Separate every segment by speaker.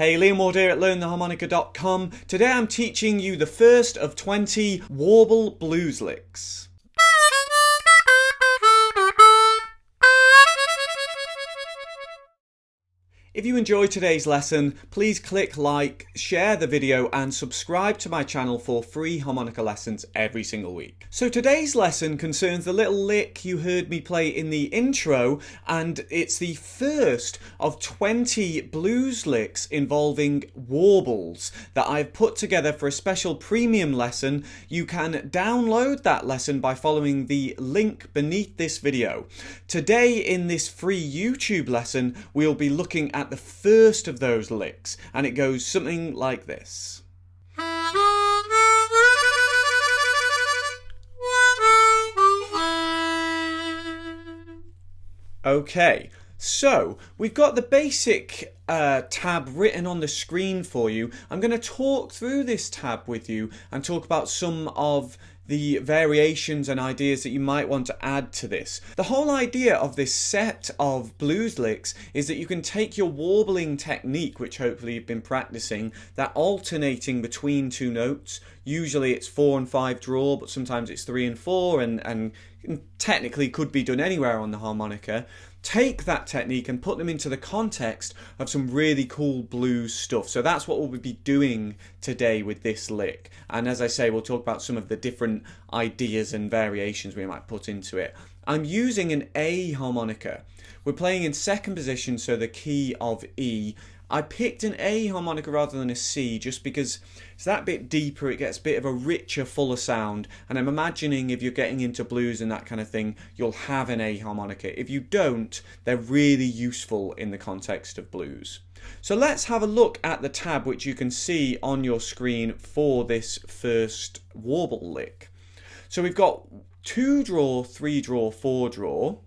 Speaker 1: Hey, Liam Ward here at LearnTheHarmonica.com. Today I'm teaching you the first of 20 Warble blues licks. If you enjoyed today's lesson, please click like, share the video and subscribe to my channel for free harmonica lessons every single week. So today's lesson concerns the little lick you heard me play in the intro, and it's the first of 20 blues licks involving warbles that I've put together for a special premium lesson. You can download that lesson by following the link beneath this video. Today in this free YouTube lesson, we'll be looking at the first of those licks, and it goes something like this. Okay, so we've got the basic tab written on the screen for you. I'm going to talk through this tab with you and talk about some of the variations and ideas that you might want to add to this. The whole idea of this set of blues licks is that you can take your warbling technique, which hopefully you've been practicing, that alternating between two notes. Usually it's 4 and 5 draw, but sometimes it's 3 and 4, and technically could be done anywhere on the harmonica. Take that technique and put them into the context of some really cool blues stuff. So that's what we'll be doing today with this lick. And as I say, we'll talk about some of the different ideas and variations we might put into it. I'm using an A harmonica. We're playing in second position, so the key of E. I picked an A harmonica rather than a C just because it's that bit deeper, it gets a bit of a richer, fuller sound, and I'm imagining if you're getting into blues and that kind of thing, you'll have an A harmonica. If you don't, they're really useful in the context of blues. So let's have a look at the tab which you can see on your screen for this first warble lick. So we've got 2 draw, 3 draw, 4 draw.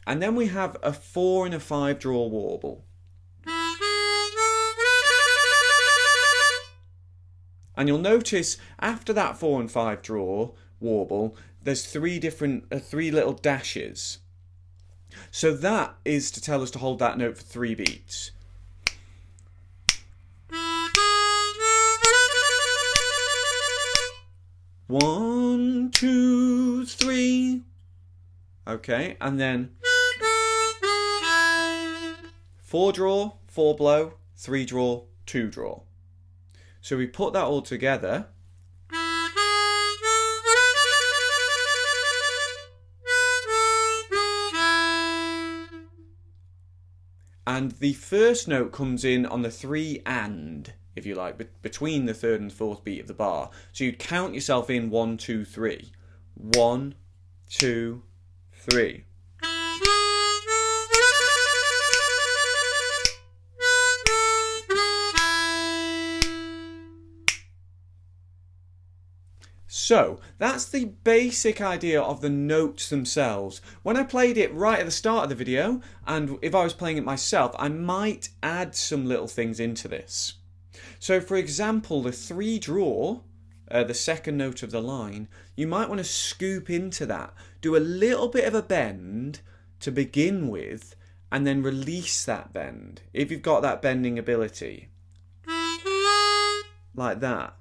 Speaker 1: And then we have a 4 and a 5 draw warble. And you'll notice after that 4 and 5 draw warble, there's 3 little dashes. So that is to tell us to hold that note for 3 beats. One, 2, 3. Okay, and then 4 draw, 4 blow, 3 draw, 2 draw. So we put that all together. And the first note comes in on the 3 and, if you like, between the 3rd and 4th beat of the bar. So you'd count yourself in 1, 2, 3. 1, 2, 3. So that's the basic idea of the notes themselves. When I played it right at the start of the video, and if I was playing it myself, I might add some little things into this. So for example, the 3 draw, the second note of the line, you might want to scoop into that. Do a little bit of a bend to begin with, and then release that bend, if you've got that bending ability. Like that.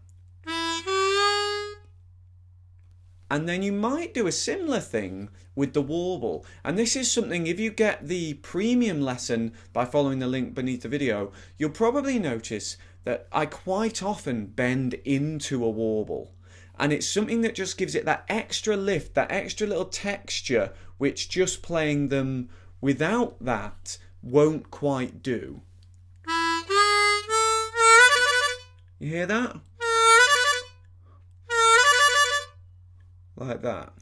Speaker 1: And then you might do a similar thing with the warble. And this is something, if you get the premium lesson by following the link beneath the video, you'll probably notice that I quite often bend into a warble. And it's something that just gives it that extra lift, that extra little texture, which just playing them without that won't quite do. You hear that? Like that.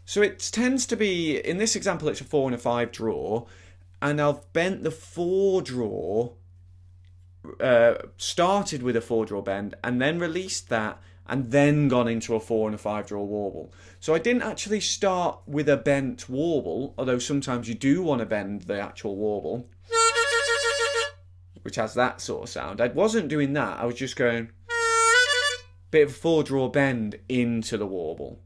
Speaker 1: So it tends to be, in this example it's a 4 and a 5 draw, and I've bent the 4 draw, started with a 4 draw bend and then released that and then gone into a 4 and a 5 draw warble. So I didn't actually start with a bent warble, although sometimes you do want to bend the actual warble, which has that sort of sound. I wasn't doing that, I was just going bit of a 4 draw bend into the warble.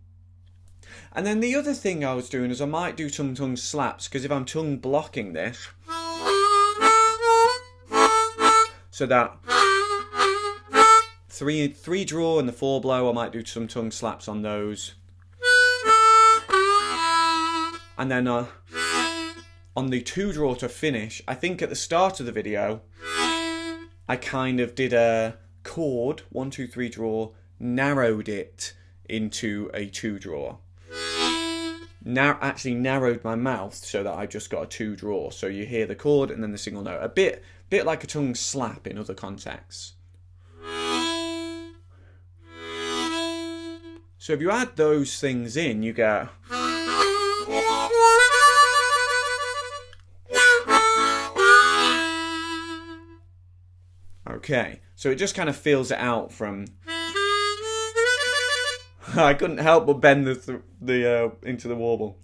Speaker 1: And then the other thing I was doing is I might do some tongue slaps, because if I'm tongue blocking this, so that three draw and the 4 blow, I might do some tongue slaps on those. And then on the 2 draw to finish, I think at the start of the video, I kind of did a chord, 1, 2, 3 draw, narrowed it into a 2 draw. Actually narrowed my mouth so that I just got a 2 draw. So you hear the chord and then the single note. A bit like a tongue slap in other contexts. So if you add those things in, you get... Okay, so it just kind of fills it out from... I couldn't help but bend the into the warble.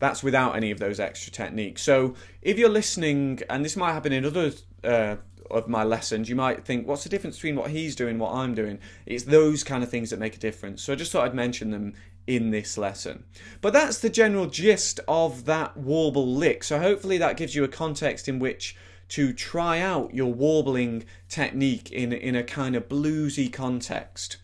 Speaker 1: That's without any of those extra techniques. So if you're listening, and this might happen in other of my lessons, you might think, what's the difference between what he's doing and what I'm doing? It's those kind of things that make a difference. So I just thought I'd mention them in this lesson. But that's the general gist of that warble lick. So hopefully that gives you a context in which to try out your warbling technique in a kind of bluesy context.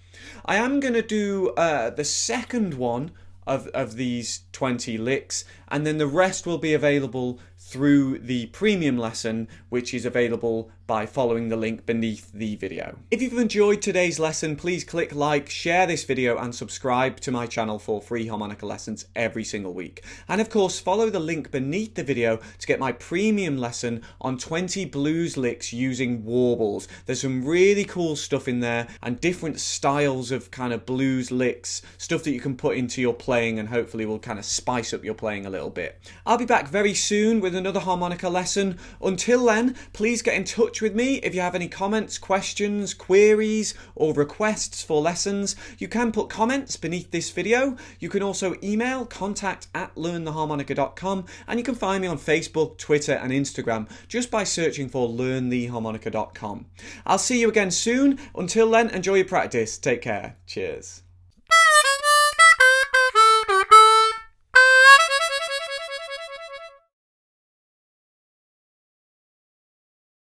Speaker 1: I am going to do the second one of these 20 licks, and then the rest will be available through the premium lesson, which is available by following the link beneath the video. If you've enjoyed today's lesson, please click like, share this video, and subscribe to my channel for free harmonica lessons every single week. And of course, follow the link beneath the video to get my premium lesson on 20 blues licks using warbles. There's some really cool stuff in there and different styles of kind of blues licks, stuff that you can put into your playing and hopefully will kind of spice up your playing a little bit. I'll be back very soon with another harmonica lesson. Until then, please get in touch with me if you have any comments, questions, queries, or requests for lessons. You can put comments beneath this video. You can also email contact@LearnTheHarmonica.com, and you can find me on Facebook, Twitter, and Instagram just by searching for LearnTheHarmonica.com. I'll see you again soon. Until then, enjoy your practice. Take care. Cheers.